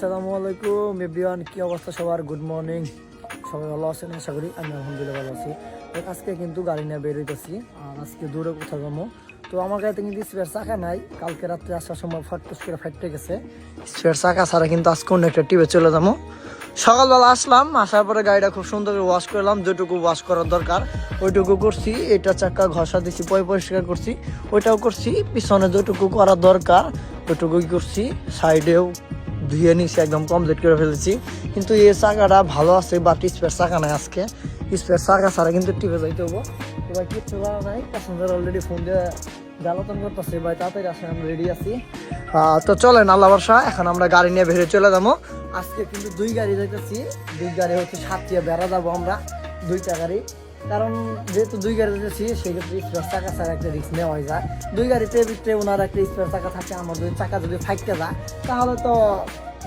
আসসালামু আলাইকুম এভরিওয়ান, কি অবস্থা সবার? Good morning. সবাই ভালো আছেন আশা করি। আমি আলহামদুলিল্লাহ ভালো আছি। আজকে কিন্তু গাড়ি নিয়ে বের হইতেছি, আর আজকে দূরে কোথাও যাবো। তো আমার গাড়িতে কিন্তু স্পেয়ার চাকা নাই। কালকে রাত্রে আসার সময় ফটফট করে ফাইটে গেছে। স্পেয়ার চাকা ছাড়া কিন্তু আজকে অন্য একটা টিপে চলে যাবো। সকালবেলা আসলাম, আসার পরে গাড়িটা খুব সুন্দর করে ওয়াশ করলাম, যেটুকু ওয়াশ করার দরকার ওইটুকু করছি। এটা চাকা ঘষা দিছি, পরিষ্কার করছি, ওইটাও করছি। পিছনে যেটুকু করার দরকার ওইটুকুই করছি। সাইডেও ধুয়ে নিছি, একদম কমপ্লিট করে ফেলেছি। কিন্তু এই চাকাটা ভালো আছে, বাট স্পেয়ার চাকা নাই আজকে। স্পেয়ার চাকা ছাড়া কিন্তু টিপে যাইতে হবো। এবার কিচ্ছু করা নাই, প্যাসেঞ্জার অলরেডি ফোন দিয়ে জ্বালাতন করতেছে, ভাই তাড়াতাড়ি আসেন, আমি রেডি আছি। তো চলেন, আল্লাহ ভরসা। এখন আমরা গাড়ি নিয়ে বেরিয়ে চলে যাবো। আজকে কিন্তু দুই গাড়ি যাইতেছি। দুই গাড়ি হচ্ছে সাতটিয়া বেড়া যাবো আমরা, দুইটা গাড়ি। কারণ যেহেতু দুই গাড়ি যেতেছি, সেক্ষেত্রে স্পেয়ার চাকা ছাড়া একটা রিস্ক নেওয়া যায়। দুই গাড়িতে ভিতরে ওনার একটা স্পেয়ার চাকা থাকে, আমার যদি চাকা যদি ফাইটতে যায় তাহলে তো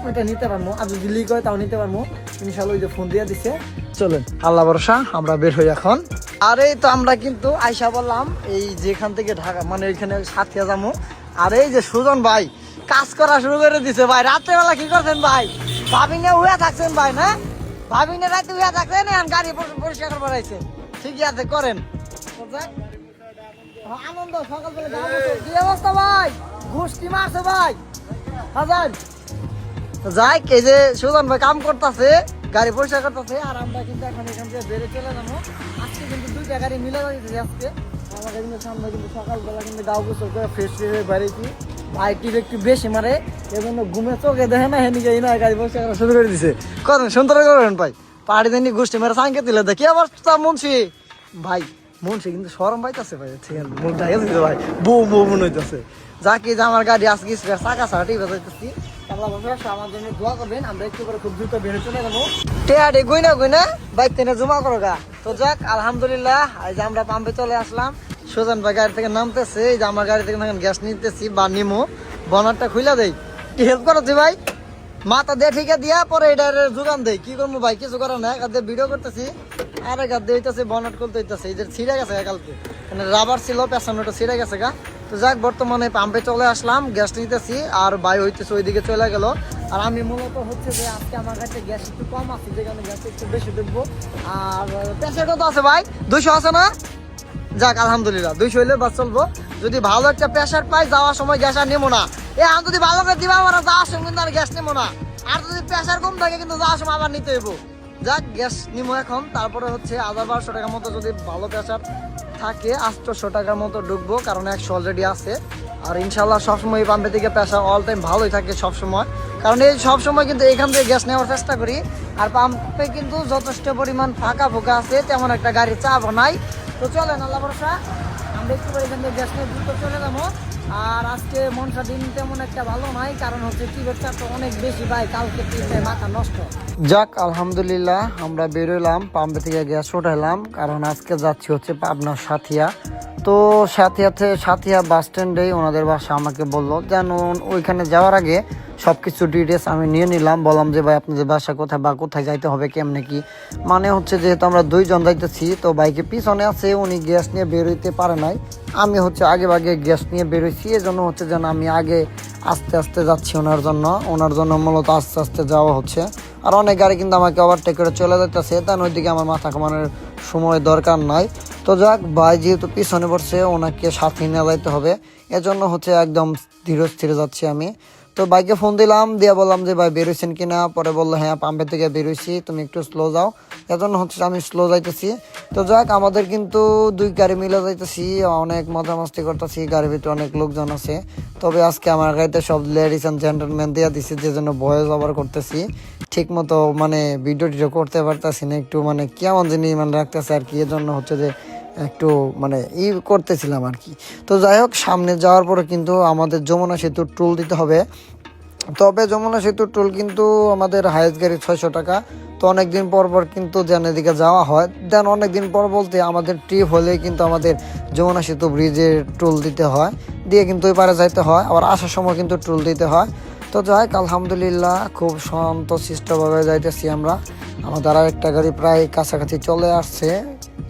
ওইটা নিতে পারবো, আর যদি লিক হয় তাও নিতে পারবো ইনশাল্লাহ। ওই যে ফোন দিয়ে দিছে। চলেন, আল্লাহ ভরসা, আমরা বের হই এখন। আর এই তো আমরা কিন্তু আইসা বললাম এই যেখান থেকে ঢাকা, মানে ওইখানে সাথিয়া যাবো। আর এই যে সুজন ভাই কাজ করা শুরু করে দিছে। ভাই রাত্রেবেলা কি করছেন ভাই? ভাবি নিয়ে উড়ে থাকছেন ভাই, না ভাবি নিয়ে রাতে উড়ে থাকছেন, এখন গাড়ি পরিষ্কার করে বাড়াইছেন। ঠিকই আছে, করেন আনন্দ। সকালবেলা কি অবস্থা ভাই? গোষ্ঠী মারছে ভাই হাজার। যাই, এই যে সুজন ভাই কাম করতেছে, গাড়ি পরিষ্কার করতেছে। আর আমরা কিন্তু এখন এখান থেকে বেড়ে চলে যাবো। আজকে কিন্তু দুইটা গাড়ি মিলে যাইতেছে আজকে। আমাদের কিন্তু সামনে কিন্তু সকালবেলা কিন্তু গাও গোসল করে ফ্রেশ হয়ে বেরিয়েছি। ভাই টিপ একটু বেশি মারে, এজন্য ঘুমে চোখে দেখে না, হেনিকে না গাড়ি পরিষ্কার করা শুরু করে দিছে। করেন, সুন্দর করেন ভাই। পাহাড়ি দেন গোষ্ঠী মেরে সাংকে দিলে দেখি আবার মুন্সি ভাই, মুন্সি কিন্তু সরম পাইতেছে ভাই। ঠিক আছে, মন ঢাকে দিতে ভাই, বউ বউ মনে হইতেছে। যা কি যে আমার গাড়ি আজকে চাকা ছাড়া টিপ যাইতেছি। আমার জন্য দোয়া করবেন, আমরা একটু করে খুব দ্রুত বেড়ে চলে যাবো। টেয়ারে গইনা বাইক টেনে জমা করো গা। তো যাক, আলহামদুলিল্লাহ, এই যে আমরা পাম্পে চলে আসলাম। সুজন ভাই গাড়ি থেকে নামতেছে, এই যে আমার গাড়ি থেকে গ্যাস নিতেছি বা নিমো। বনারটা খুইলা দেই, হেল্প করছি ভাই। মাথা দিয়ে ঠিকা দিয়া পরে এটা যোগান দেয়। কি করবো ভাই, কিছু করার না। এক ভিডিও করতেছি, আর এক হাত হইতেছে বনাট খুলতে হইতেছে। এই যে ছিঁড়ে গেছে কালকে, রাবার ছিল, পেছনটা ছিঁড়ে গেছে গা। তো যাক, বর্তমানে পাম্পে চলে আসলাম, গ্যাস নিতেছি। আর ভাই হইতেছে ওইদিকে চলে গেল। আর আমি মূলত হচ্ছে যে আজকে আমার কাছে গ্যাস একটু কম আছে, যেখানে গ্যাস একটু বেশি দেখবো। আর প্রেসার কত আছে ভাই? 200 আছে না? যাক, আলহামদুলিল্লাহ, 200 হইলে বাস চলবো। যদি ভালো একটা প্রেসার পাই, যাওয়ার সময় গ্যাস আর নেবো না। আমি যদি ভালো করে দিবা আমার, যাওয়ার সময় কিন্তু আর গ্যাস নেবো না। আর যদি প্রেসার কম থাকে কিন্তু যাওয়ার সময় আবার নিতে হইব। যাক, গ্যাস নিবো এখন। তারপরে হচ্ছে 1200 টাকার মতো যদি ভালো প্রেসার থাকে, 800 টাকার মতো ঢুকবো, কারণ 100 অলরেডি আছে। আর ইনশাল্লাহ সবসময় এই পাম্পে থেকে প্রেসার অল টাইম ভালোই থাকে সবসময়, কারণ এই সবসময় কিন্তু এখান থেকে গ্যাস নেওয়ার চেষ্টা করি। আর পাম্পে কিন্তু যথেষ্ট পরিমাণ ফাঁকা ফোকা আছে, তেমন একটা গাড়ি চাপও নাই। তো চলেন, আল্লাহ ভরসা, আমরা একটু করে এখান থেকে গ্যাস নিয়ে দ্রুত চলে যাবো। আর আজকে মনসা দিন তেমন একটা ভালো নাই, কারণ হচ্ছে টিভের চাপটা অনেক বেশি ভাই। কালকে মাথা নষ্ট। যাক, আলহামদুলিল্লাহ, আমরা বেরোলাম পাম্পে থেকে গ্যাস উঠাইলাম, কারণ আজকে যাচ্ছি হচ্ছে পাবনা সাথিয়া। তো সাথিয়া বাস স্ট্যান্ডে ওনাদের বাসা আমাকে বললো যেন ওইখানে যাওয়ার আগে সব কিছু ডিটেলস আমি নিয়ে নিলাম। বললাম যে ভাই আপনাদের বাসা কোথায় বা কোথায় যাইতে হবে, কেমনে কি। মানে হচ্ছে যেহেতু আমরা 2 জন যাইতেছি, তো বাইকে পিছনে আছে, উনি গ্যাস নিয়ে বেরোইতে পারে নাই। আমি হচ্ছে আগে গ্যাস নিয়ে বেরোইছি, এজন্য হচ্ছে যেন আমি আগে আস্তে আস্তে যাচ্ছি ওনার জন্য মূলত আস্তে আস্তে যাওয়া হচ্ছে। আর অনেক গাড়ি কিন্তু আমাকে ওভারটেক করে চলে যাইতেছে, তার ওইদিকে আমার মাথা কামানোর সময় দরকার নাই। তো যাক, ভাই যেহেতু পিছনে পড়ছে, ওনাকে সাথে নিয়ে যাইতে হবে, এজন্য হচ্ছে একদম ধীর স্থিরে যাচ্ছি আমি। তো বাইকে ফোন দিলাম, দিয়ে বললাম যে ভাই বেরোইছেন কিনা। পরে বললো হ্যাঁ, পাম্পের থেকে বেরোইছি, তুমি একটু স্লো যাও। এজন্য হচ্ছে আমি স্লো যাইতেছি। তো যাক, আমাদের কিন্তু 2 গাড়ি মিলে যাইতেছি, অনেক মজা মাস্তি করতেছি, গাড়ির ভিতরে অনেক লোকজন আছে। তবে আজকে আমার গাড়িতে সব লেডিস অ্যান্ড জেন্টলম্যান দিয়ে দিছি, যে জন্য ভয়েস ওভার করতেছি ঠিক মতো, মানে ভিডিও টিডিও করতে পারতেছি না, একটু মানে কেমন জিনিস মানে রাখতেছে আর কি। এজন্য হচ্ছে যে একটু মানে করতেছিলাম আর কি। তো যাই হোক, সামনে যাওয়ার পরে কিন্তু আমাদের যমুনা সেতুর টোল দিতে হবে। তবে যমুনা সেতুর টোল কিন্তু আমাদের হাইয়েস্ট গাড়ি 600 টাকা। তো অনেকদিন পর কিন্তু যেন এদিকে যাওয়া হয়, দেন অনেকদিন পর বলতে আমাদের ট্রিপ হলে কিন্তু আমাদের যমুনা সেতু ব্রিজের টোল দিতে হয়, দিয়ে কিন্তু ওই পারে যাইতে হয়, আবার আসার সময় কিন্তু টোল দিতে হয়। তো যাই, আলহামদুলিল্লাহ, খুব শান্তশিষ্টভাবে যাইতেছি আমরা। আমাদের আর একটা গাড়ি প্রায় কাছাকাছি চলে আসছে,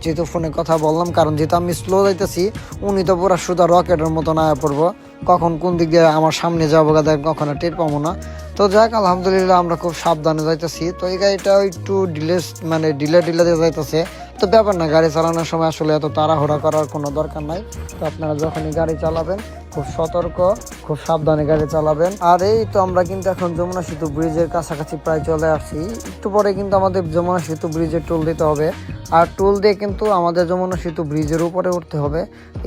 যেহেতু ফোনে কথা বললাম, কারণ যেহেতু আমি স্লো যাইতেছি, উনি তো পুরো সুদা রকেটের মতো না পড়বো, কখন কোন দিক দিয়ে আমার সামনে যাবো গাদা কখনো টের পাবো না। তো যাক আলহামদুলিল্লাহ আমরা খুব সাবধানে যাইতেছি। তো এই গাড়িটা একটু ডিলে দিয়ে যাইতেছে। তো ব্যাপার না, গাড়ি চালানোর সময় আসলে এত তাড়াহুড়া করার কোনো দরকার নাই। তো আপনারা যখনই গাড়ি চালাবেন খুব সতর্ক, খুব সাবধানে গাড়ি চালাবেন। আর এই তো আমরা কিন্তু এখন যমুনা সেতু ব্রিজের কাছাকাছি প্রায় চলে আসছি। একটু পরে কিন্তু আমাদের যমুনা সেতু ব্রিজে টোল দিতে হবে। আর টোল দিয়ে কিন্তু আমাদের যমুনা সেতু ব্রিজের উপরে উঠতে হবে।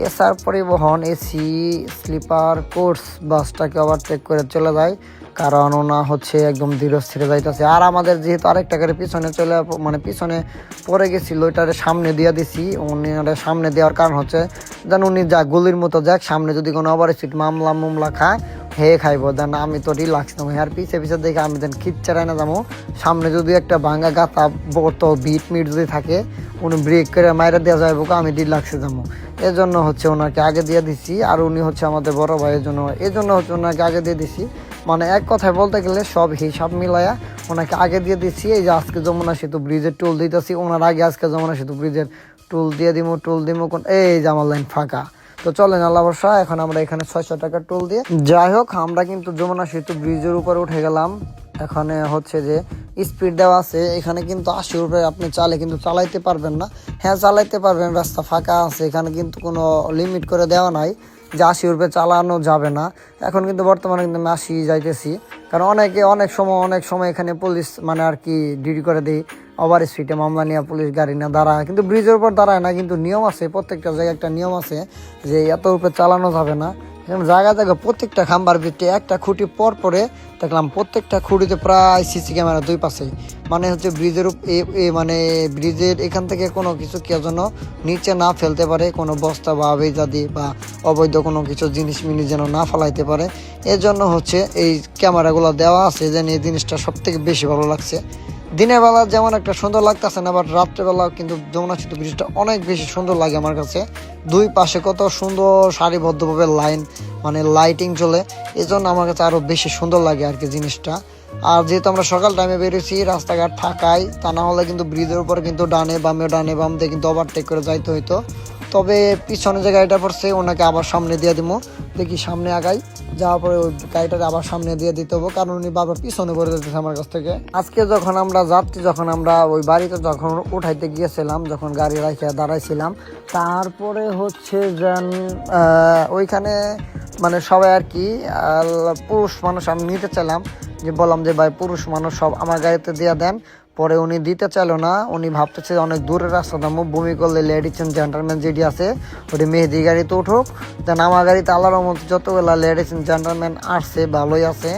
এসআর পরিবহন এসি স্লিপার কোচ বাসটাকে ওভারটেক করে চলে যায়, কারণ ওনা হচ্ছে একদম ধীরস্থিরে যাইতেছে। আর আমাদের যেহেতু আরেকটা গাড়ি পিছনে পিছনে পড়ে গেছিল, ওইটারে সামনে দিয়ে দিছি। উনি সামনে দেওয়ার কারণ হচ্ছে যেন উনি যা গুলির মতো যাক, সামনে যদি কোনো ওভার স্পিড মামলা খায় হে খাইব, দেন আমি তো রিল্যাক্স নেবো। আর পিছে দেখে আমি দেন খিচ্চারাই না যাবো। সামনে যদি একটা ভাঙ্গা গাতা বড় বিট যদি থাকে, উনি ব্রেক করে মাইরা দেওয়া যাইব, আমি রিল্যাক্সে যাবো। এজন্য হচ্ছে ওনাকে আগে দিয়ে দিছি। আর উনি হচ্ছে আমাদের বড় ভাই, এজন্য হচ্ছে ওনাকে আগে দিয়ে দিছি। মানে এক কথায় বলতে গেলে সব হিসাব মিলাইয়া ওনাকে আগে দিয়ে দিচ্ছি। এই যে আজকে যমুনা সেতু ব্রিজের টোল দিতেছি, ওনার আগে আজকে যমুনা সেতু ব্রিজের টোল দিয়ে দিব। এই যে আমার লাইন ফাঁকা। তো চলেন আল্লাহ ভরসা, এখন আমরা এখানে 600 টাকা টোল দিয়ে যাই হোক আমরা কিন্তু যমুনা সেতু ব্রিজের উপরে উঠে গেলাম। এখানে হচ্ছে যে স্পিড দেওয়া আছে, এখানে কিন্তু 80 উপরে আপনি চালে কিন্তু চালাইতে পারবেন না। হ্যাঁ চালাইতে পারবেন, রাস্তা ফাঁকা আছে, এখানে কিন্তু কোনো লিমিট করে দেওয়া নাই যে 80 উপরে চালানো যাবে না। এখন কিন্তু বর্তমানে কিন্তু আমি 80 যাইতেছি, কারণ অনেক সময় এখানে পুলিশ আর কি ডিউটি করে দেয়, ওভার স্পিডে মামলা নিয়ে পুলিশ গাড়ি না দাঁড়ায়, কিন্তু ব্রিজের উপর দাঁড়ায় না। কিন্তু নিয়ম আছে, প্রত্যেকটা জায়গায় একটা নিয়ম আছে যে এত উপরে চালানো যাবে না। জায়গায় প্রত্যেকটা খাম্বার ভিত্তি একটা খুঁটি পরে দেখলাম প্রত্যেকটা খুঁটিতে প্রায় সিসি ক্যামেরা দুই পাশেই। হচ্ছে ব্রিজের এখান থেকে কোনো কিছু কেউ যেন নিচে না ফেলতে পারে, কোনো বস্তা বা আবেজাদি বা অবৈধ কোনো কিছু জিনিস যেন না ফেলাইতে পারে। এর জন্য হচ্ছে এই ক্যামেরাগুলো দেওয়া আছে। যেন এই জিনিসটা সব থেকে বেশি ভালো লাগছে। দিনের বেলা যেমন একটা সুন্দর লাগতেছে না, বাট রাত্রেবেলা কিন্তু যমুনা সেতু ব্রিজটা অনেক বেশি সুন্দর লাগে আমার কাছে। দুই পাশে কত সুন্দর সারিবদ্ধভাবে লাইটিং চলে, এই জন্য আমার কাছে আরো বেশি সুন্দর লাগে আর কি জিনিসটা। আর যেহেতু আমরা সকাল টাইমে বেরিয়েছি, রাস্তাঘাট ফাঁকাই, তা না হলে কিন্তু ব্রিজের উপর কিন্তু ডানে বাম দিয়ে কিন্তু ওভারটেক করে যাইতে হইতো। তবে পিছনে যে গাড়িটা পড়ছে ওনাকে আবার সামনে দিয়ে দিব, দেখি সামনে আগাই, যাওয়ার পরে ওই গাড়িটাকে আবার সামনে দিয়ে দিতে হবে, কারণ উনি বারবার পিছনে পড়ে যেতেছে আমার কাছ থেকে। আজকে যখন আমরা ওই বাড়িতে যখন উঠাইতে গিয়েছিলাম, যখন গাড়ি রাখিয়া দাঁড়াইছিলাম, তারপরে হচ্ছে যেন ওইখানে সবাই আর কি পুরুষ মানুষ আমি নিতে চাইলাম, যে বললাম যে ভাই পুরুষ মানুষ সব আমার গাড়িতে দিয়ে দেন। পরে উনি দিতে চাইলো না, উনি ভাবতেছে অনেক দূরের রাস্তা দামো, বমি করলে লেডিস এন্ড জেন্টলম্যান যেটি আছে ওটি মেহেদি গাড়িতে উঠুক। দেন আমার গাড়িতে আল্লাহর মতো যতগুলা লেডিস এন্ড জেন্টলম্যান আসছে ভালোই আছে,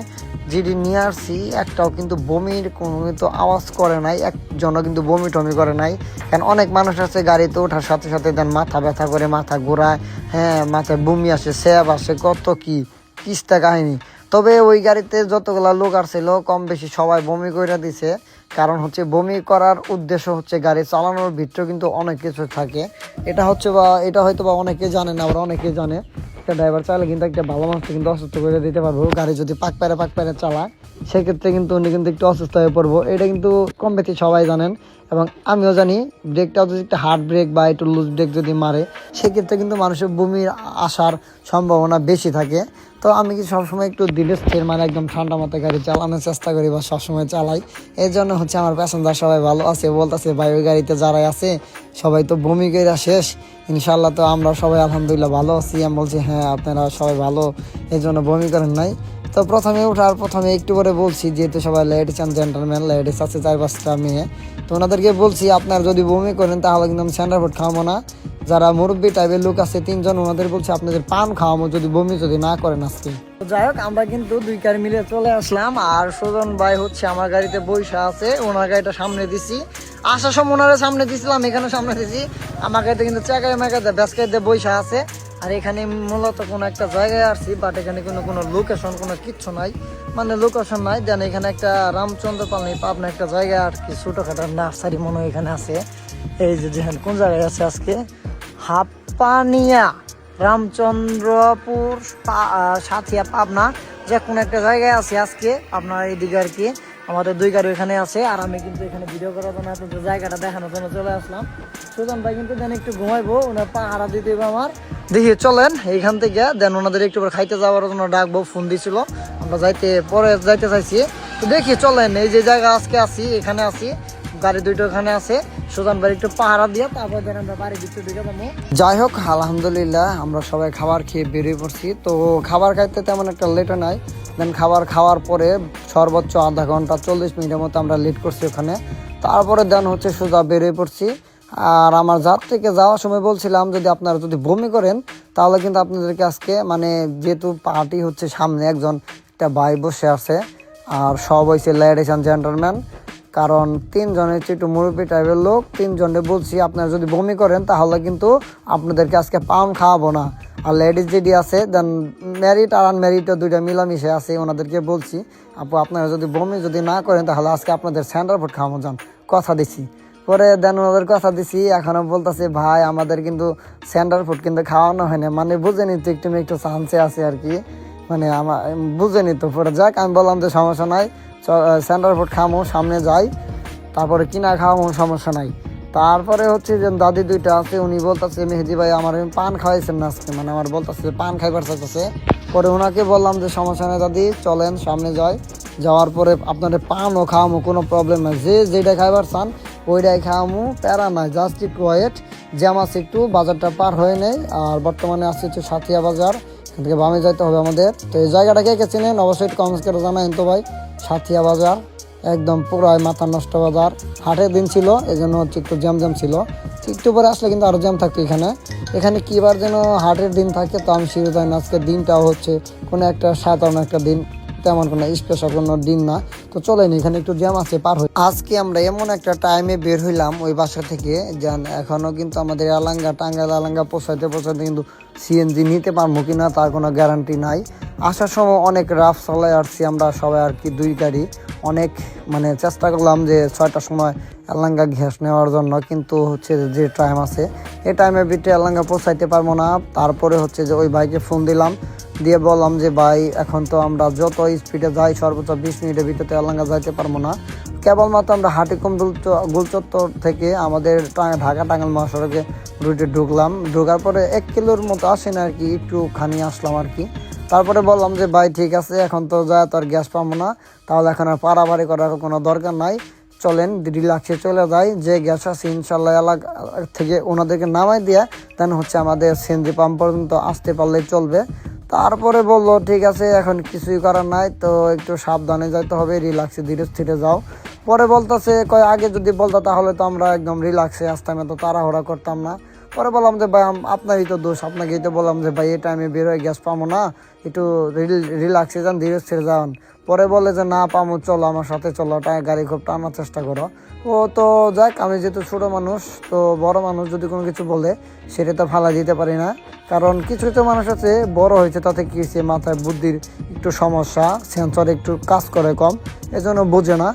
যেটি নিয়ে আসছি একটাও কিন্তু বমির কোনো কিন্তু আওয়াজ করে নাই, একজনও কিন্তু বমি টমি করে নাই। কারণ অনেক মানুষ আছে গাড়িতে ওঠার সাথে সাথে দেন মাথা ব্যথা করে, মাথা ঘোরায়, হ্যাঁ মাথায় বমি আসে, স্যাব আসে, কত কি কিস্তা কাহিনী। তবে ওই গাড়িতে যতগুলা লোক আসছিল কম বেশি সবাই বমি করে দিছে, কারণ হচ্ছে বমি করার উদ্দেশ্য হচ্ছে গাড়ি চালানোর ভিতরে কিন্তু অনেক কিছু থাকে। এটা হয়তো বা অনেকে জানে না, আবার অনেকে জানে। একটা ড্রাইভার চাইলে কিন্তু একটা ভালো মানুষকে কিন্তু অসুস্থ করে দিতে পারবো, গাড়ি যদি পাক পেরে চালায়, সেক্ষেত্রে কিন্তু উনি কিন্তু একটু অসুস্থ হয়ে পড়বো। এটা কিন্তু কম বেশি সবাই জানেন, এবং আমিও জানি। ব্রেকটাও যদি একটা হার্ড ব্রেক বা একটু লুজ ব্রেক যদি মারে, সেক্ষেত্রে কিন্তু মানুষের বমির আসার সম্ভাবনা বেশি থাকে। তো আমি কি সবসময় একটু ধীরে স্থির একদম ঠান্ডা মাথায় গাড়ি চালানোর চেষ্টা করি বা সবসময় চালাই। এই জন্য হচ্ছে আমার প্যাসেঞ্জার সবাই ভালো আছে, বলতেছে ভাই ওই গাড়িতে যারাই আছে সবাই তো বমি করে শেষ, ইনশাল্লাহ তো আমরা সবাই আলহামদুলিল্লাহ ভালো আছি। আমি বলছি হ্যাঁ আপনারা সবাই ভালো, এই জন্য বমি করেন নাই। তো প্রথমে একটু করে বলছি, যেহেতু সবাই লেডিস অ্যান্ড জেন্টলম্যান, লেডিস আছে 4-5টা মেয়ে, তো ওনাদেরকে বলছি আপনারা যদি বমি করেন তাহলে কিন্তু আমি স্যান্ডার ফুড খাওয়াবো না। যারা মুরব্বী টাইপের লোক আছে 3 জন, ওনাদের বলছি আপনাদের পান খাওয়াবো যদি বমি না করেন আজকে। যাই হোক আমরা কিন্তু 2 গাড়ি মিলে চলে আসলাম। আর সুজন ভাই হচ্ছে আমার গাড়িতে বৈশা আছে, ওনার গাড়িটা সামনে দিছি, আসার সময় ওনারা সামনে দিছিলাম, এখানে সামনে দিছি। আমার গাড়িতে কিন্তু চাকায় ব্যাসকাইতে বৈশা আছে। আর এখানে মূলত কোনো একটা জায়গায় আসছি, বাট এখানে কোনো লোকেশন কোনো কিচ্ছু নাই, লোকেশন নাই। দেন এখানে একটা রামচন্দ্র পাল নেই পাবনা একটা জায়গায় আর কি ছোটখাটো নার্সারি মনে হয় এখানে আছে। এই যে দেখেন কোন জায়গায় আছে আজকে, হাপ্পানিয়া রামচন্দ্রপুর সাথিয়া পাবনা, যে কোনো একটা জায়গায় আছে আজকে আপনার এইদিকে আর কি। আমাদের 2 গাড়ি এখানে আছে, আর আমি কিন্তু এখানে ভিডিও করার জন্য আপনাদের জায়গাটা দেখানোর জন্য চলে আসলাম। সুজন ভাই কিন্তু দেন একটু ঘুমাইবো, ওনার পাহারা দিতে হবে আমার। দেখি চলেন এইখান থেকে দেন ওনাদের একটু খাইতে যাওয়ার জন্য ডাকবো, ফোন দিছিল, আমরা পরে যাইতে চাইছি। তো দেখি চলেন, এই যে জায়গা আজকে আছি এখানে আছি, গাড়ি দুইটা ওখানে আছে, সুজান বাড়ি একটু পাহারা দিয়ে তারপর দেন আমরা বাড়ির ভিতরে ঢুকে যাবো। যাই হোক আলহামদুলিল্লাহ আমরা সবাই খাবার খেয়ে বেরিয়ে পড়ছি। তো খাবার খাইতে তেমন একটা লেটও নাই, দেন খাবার খাওয়ার পরে সর্বোচ্চ আধা ঘন্টা 40 মিনিটের মতো আমরা লেট করছি ওখানে। তারপরে দেন হচ্ছে সোজা বেরিয়ে পড়ছি। আর আমার যার থেকে যাওয়ার সময় বলছিলাম যদি আপনারা যদি বমি করেন তাহলে কিন্তু আপনাদেরকে আজকে মানে যেহেতু পার্টি হচ্ছে সামনে একজন একটা ভাই বসে আছে আর সব হয়েছে লেডিস অ্যান্ড জেন্টলম্যান, কারণ 3 জনের হচ্ছে একটু মুরব্বী টাইপের লোক, 3 জনে বলছি আপনারা যদি বমি করেন তাহলে কিন্তু আপনাদেরকে আজকে পাউন্ড খাওয়াবো না। আর লেডিস যেটি আছে দেন ম্যারিড আর আনম্যারিডও দুইটা মিলামিশে আছে, ওনাদেরকে বলছি আপু আপনারা যদি বমি যদি না করেন তাহলে আজকে আপনাদের সেন্টার ফুড খাওয়াবো যান, কথা দিছি। পরে দেন ওনাদের কথা দিছি, এখনও বলতেছে ভাই আমাদের কিন্তু সেন্টার ফুড কিন্তু খাওয়ানো হয় না, মানে বুঝেনি তো একটু চান্সে আছে আর কি, মানে আমার বুঝেনি তো। পরে যাক আমি বললাম যে সমস্যা নাই, সেন্টার ফুড খামো সামনে যাই, তারপরে কিনা খাওয়াবো সমস্যা নাই। তারপরে হচ্ছে যে দাদি দুইটা আছে, উনি বলতেছে মেহেদি ভাই আমার পান খাওয়াইছেন না আজকে, মানে আমার বলতেছে পান খাইবার চাইতেছে। পরে ওনাকে বললাম যে সমস্যা নেই দাদি চলেন সামনে যাই, যাওয়ার পরে আপনাদের পানও খাওয়ামো, কোনো প্রবলেম নাই, যে যেটা খাইবার চান ওইটাই খাওয়ামো, প্যারা নাই, জাস্ট একটু ওয়েট। জ্যাম আছে একটু, বাজারটা পার হয়ে নেই। আর বর্তমানে আসছে হচ্ছে সাথিয়া বাজার, এখান থেকে বামে যাইতে হবে আমাদের। তো এই জায়গাটা কে চেনেন অবশ্যই একটু কমেন্টস করে জানাইন তো ভাই। সাথিয়া বাজার একদম পুরাই মাথা নষ্ট বাজার, হাটের দিন ছিল এই জন্য হচ্ছে একটু জ্যাম ছিল, একটু পরে আসলে কিন্তু আরও জ্যাম থাকতো এখানে কিবার যেন হাটের দিন থাকে, তো আমি শিরো যাই না। আজকের দিনটাও হচ্ছে কোনো একটা সাধারণ একটা দিন, তেমন কোনো স্পেশাল কোনো দিন না। তো চলেন এখানে একটু জ্যাম আছে পার হই। আজকে আমরা এমন একটা টাইমে বের হইলাম ওই বাসা থেকে, যান এখনও কিন্তু আমাদের টাঙ্গাইল আলাঙ্গা পৌঁছাইতে কিন্তু সিএনজি নিতে পারবো কিনা তার কোনো গ্যারান্টি নাই। আসার সময় অনেক রাফ চালাই আসছি আমরা সবাই আর কি, 2 গাড়ি, অনেক মানে চেষ্টা করলাম যে 6টার সময় এলাঙ্গা গ্যাস নেওয়ার জন্য, কিন্তু হচ্ছে যে টাইম আছে এই টাইমের ভিতরে এলাঙ্গা পৌঁছাইতে পারবো না। তারপরে হচ্ছে যে ওই ভাইকে ফোন দিলাম, দিয়ে বললাম যে ভাই এখন তো আমরা যত স্পিডে যাই সর্বোচ্চ 20 মিনিটের ভিতরে এলাঙ্গা যাইতে পারবো না। কেবলমাত্র আমরা হাটিকুম গুলচত্বর থেকে আমাদের ঢাকা টাঙ্গাইল মহাসড়কে রুটে ঢোকার পরে 1 কিলোর মতো আসে না আর কি, একটুখানি আসলাম আর কি। তারপরে বললাম যে ভাই ঠিক আছে এখন তো যায় তো আর গ্যাস পাবো না, তাহলে এখন আর পারাবাড়ি করার কোনো দরকার নাই, চলেন রিল্যাক্সে চলে যাই, যে গ্যাস আছে ইনশাল্লাহ এলাকা থেকে ওনাদেরকে নামাই দিয়ে দেন হচ্ছে আমাদের সিএনজি পাম্প পর্যন্ত আসতে পারলেই চলবে। তারপরে বললো ঠিক আছে এখন কিছুই করার নাই, তো একটু সাবধানে যাইতে হবে, রিল্যাক্সে ধীরে স্থিরে যাও। পরে বলতেছে আগে যদি বলতো তাহলে তো আমরা একদম রিল্যাক্সে আসতাম, এত তাড়াহুড়া করতাম না। পরে বললাম যে ভাই আপনারই তো দোষ, আপনাকেই তো বললাম যে ভাই এই টাইমে বের হয়ে গ্যাস পাবো না, একটু রিল্যাক্সে যান, ধীরে স্থিরে যান। পরে বলে যে না পাবো, চলো আমার সাথে চলো, গাড়ি খুব টানার চেষ্টা করো। ও তো যাক, আমি যেহেতু ছোটো মানুষ, তো বড় মানুষ যদি কোনো কিছু বলে সেটা তো ফালা দিতে পারি না, কারণ কিছু কিছু মানুষ আছে বড় হয়েছে তাতে কি হয়েছে মাথায় বুদ্ধির একটু সমস্যা, সেন্সর একটু কাজ করে কম, এজন্য বোঝে না।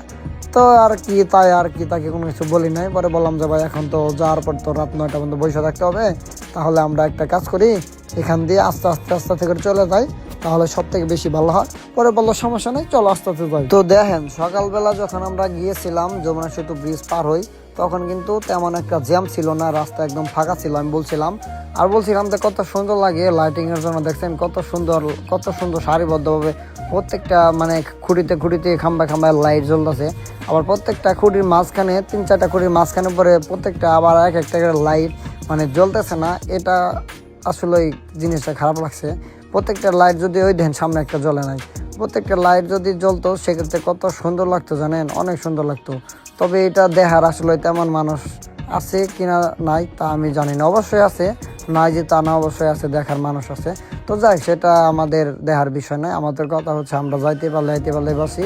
তো আর কি তাই আর কি তাকে কোনো কিছু বলি নাই। পরে বললাম যে ভাই এখন তো যাওয়ার পর তো রাত 9টা পর্যন্ত বসে থাকতে হবে, তাহলে আমরা একটা কাজ করি এখান দিয়ে আস্তে আস্তে থেকে চলে যাই, তাহলে সব থেকে বেশি ভালো হয়। পরে বললো সমস্যা নেই চলো আস্তে আস্তে যাই। তো দেখেন সকালবেলা যখন আমরা গিয়েছিলাম যমুনা সেতু ব্রিজ পার হই তখন কিন্তু তেমন একটা জ্যাম ছিল না, রাস্তা একদম ফাঁকা ছিল। আমি বলছিলাম যে কত সুন্দর লাগে লাইটিং এর জন্য, দেখছেন কত সুন্দর সারিবদ্ধভাবে প্রত্যেকটা মানে খুঁটিতে খাম্বায় লাইট জ্বলতেছে। আবার প্রত্যেকটা খুঁটির মাঝখানে 3-4টা খুঁটির মাঝখানে পরে প্রত্যেকটা আবার এক একটা লাইট মানে জ্বলতেছে না, এটা আসলে জিনিসটা খারাপ লাগছে। প্রত্যেকটা লাইট যদি ওই দেন সামনে একটা জ্বলে নাই, প্রত্যেকটা লাইট যদি জ্বলতো সেক্ষেত্রে কত সুন্দর লাগতো জানেন, অনেক সুন্দর লাগতো। তবে এটা দেখার আসলে তেমন মানুষ আছে কিনা নাই তা আমি জানি না, অবশ্যই আছে, নাই যে তা না, অবশ্যই আছে, দেখার মানুষ আছে। তো যাই সেটা আমাদের দেখার বিষয় নয়, আমাদের কথা হচ্ছে আমরা যাইতে পারলে বাসি,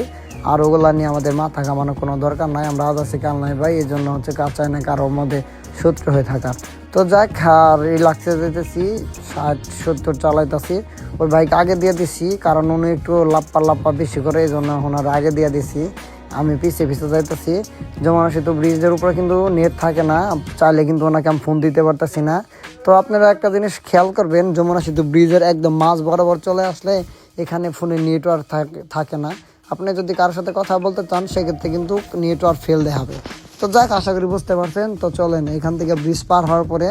আর ওগুলা নিয়ে আমাদের মাথা ঘামানোর কোনো দরকার নাই। আমরা আজ আছি কাল নাই ভাই, এই জন্য হচ্ছে কাজ চাই না কারোর মধ্যে শত্রু হয়ে থাকার। তো যাক আর রিল্যাক্সে যেতেছি, 60-70 চালাইতেছি। ওই বাইক আগে দিয়ে দিছি কারণ উনি একটু লাপ্পা বেশি করে, এই জন্য ওনার আগে দিয়ে দিছি, আমি পিছিয়ে যাইতেছি। যমুনা সেতু ব্রিজের উপরে কিন্তু নেট থাকে না, চাইলে কিন্তু ওনাকে আমি ফোন দিতে পারতেছি না। তো আপনারা একটা জিনিস খেয়াল করবেন, যমুনা সেতু ব্রিজের একদম মাঝ বরাবর চলে আসলে এখানে ফোনে নেটওয়ার্ক থাকে না। আপনি যদি কারোর সাথে কথা বলতে চান সেক্ষেত্রে কিন্তু নেটওয়ার্ক ফেল দেখাবে। তো যাক, আশা করি বুঝতে পারছেন। তো চলেন এখান থেকে ব্রিজ পার হওয়ার পরে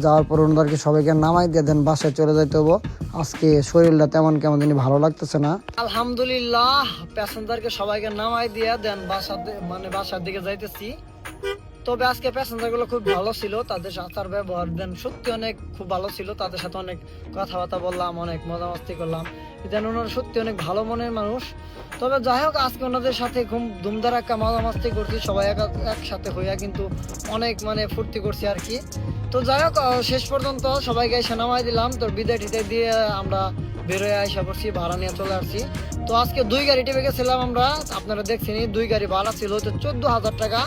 যাওয়ার পর ওনাদেরকে সবাইকে নামাই দিয়ে দেন বাসায় চলে যাইতে হবো। আজকে শরীরটা তেমন কেমন জানি ভালো লাগতেছে না। আলহামদুলিল্লাহ, প্যাসেঞ্জারকে সবাইকে নামাই দিয়ে দেন বাসার দিকে যাইতেছি। তবে আজকে প্যাসেঞ্জার গুলো খুব ভালো ছিল, তাদের আচার ব্যবহার দেন সত্যি অনেক খুব ভালো ছিল। তাদের সাথে অনেক কথাবার্তা বললাম, অনেক মজা মাস্তি করলাম। দেন ওনারা সত্যি অনেক ভালো মনের মানুষ। তবে যাই হোক, আজকে ওনাদের সাথে খুব ধুমধার একটা মজা মাস্তি করছি, সবাই একসাথে হইয়া কিন্তু অনেক ফুর্তি করছি আর কি। তো যাই হোক, শেষ পর্যন্ত সবাইকে এসে নামাই দিলাম। তো বিদায় টিদায় দিয়ে আমরা বেরোয় আসা করছি, ভাড়া নিয়ে চলে আসছি। তো আজকে 2 গাড়ি টিপে গেছিলাম আমরা, আপনারা দেখছেন 2 গাড়ি ভাড়া ছিল হচ্ছে 14,000 টাকা।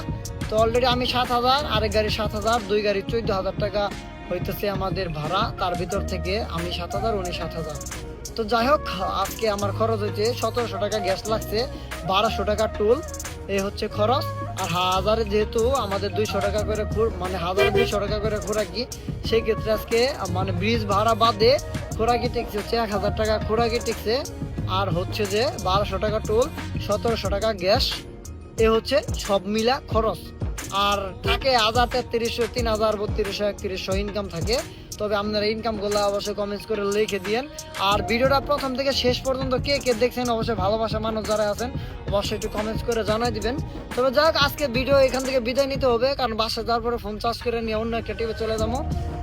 তো অলরেডি আমি 7,000, আরেক গাড়ি 7,000, 2 গাড়ি 14,000 টাকা হইতেছে আমাদের ভাড়া। তার ভিতর থেকে আমি 7,000, উনি 7,000। তো যাই হোক, আজকে আমার খরচ হয়েছে 1700 টাকা গ্যাস লাগছে, 1200 টাকা টুল, এই হচ্ছে খরচ। আর হাজারে যেহেতু আমাদের 200 টাকা করে 1200 টাকা করে খোরাকি, সেই ক্ষেত্রে আজকে ব্রিজ ভাড়া বাদে খোরাকি টেকছে হচ্ছে 1,000 টাকা খোরাকি টেকছে। আর হচ্ছে যে 1200 টাকা টুল, 1700 টাকা গ্যাস, এ হচ্ছে সব মিলা খরচ। আর থাকে 1,033, 3,000, 3200, 3100 ইনকাম থাকে। তবে আপনারা ইনকাম গুলো অবশ্যই কমেন্টস করে লিখে দিয়েন। আর ভিডিওটা প্রথম থেকে শেষ পর্যন্ত কে কে দেখছেন অবশ্যই ভালোবাসা মানুষ যারা আছেন অবশ্যই একটু কমেন্টস করে জানাই দিবেন। তবে যাক, আজকে ভিডিও এখান থেকে বিদায় নিতে হবে, কারণ বাসায় যাওয়ার পরে ফোন চার্জ করে নিয়ে অন্য একটা টিভি চলে যাবো।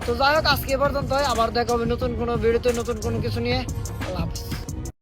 তো যাই হোক, আজকে এ পর্যন্ত, আবার দেখা হবে নতুন কোনো ভিডিওতে নতুন কোনো কিছু নিয়ে। আল্লাহ হাফেজ।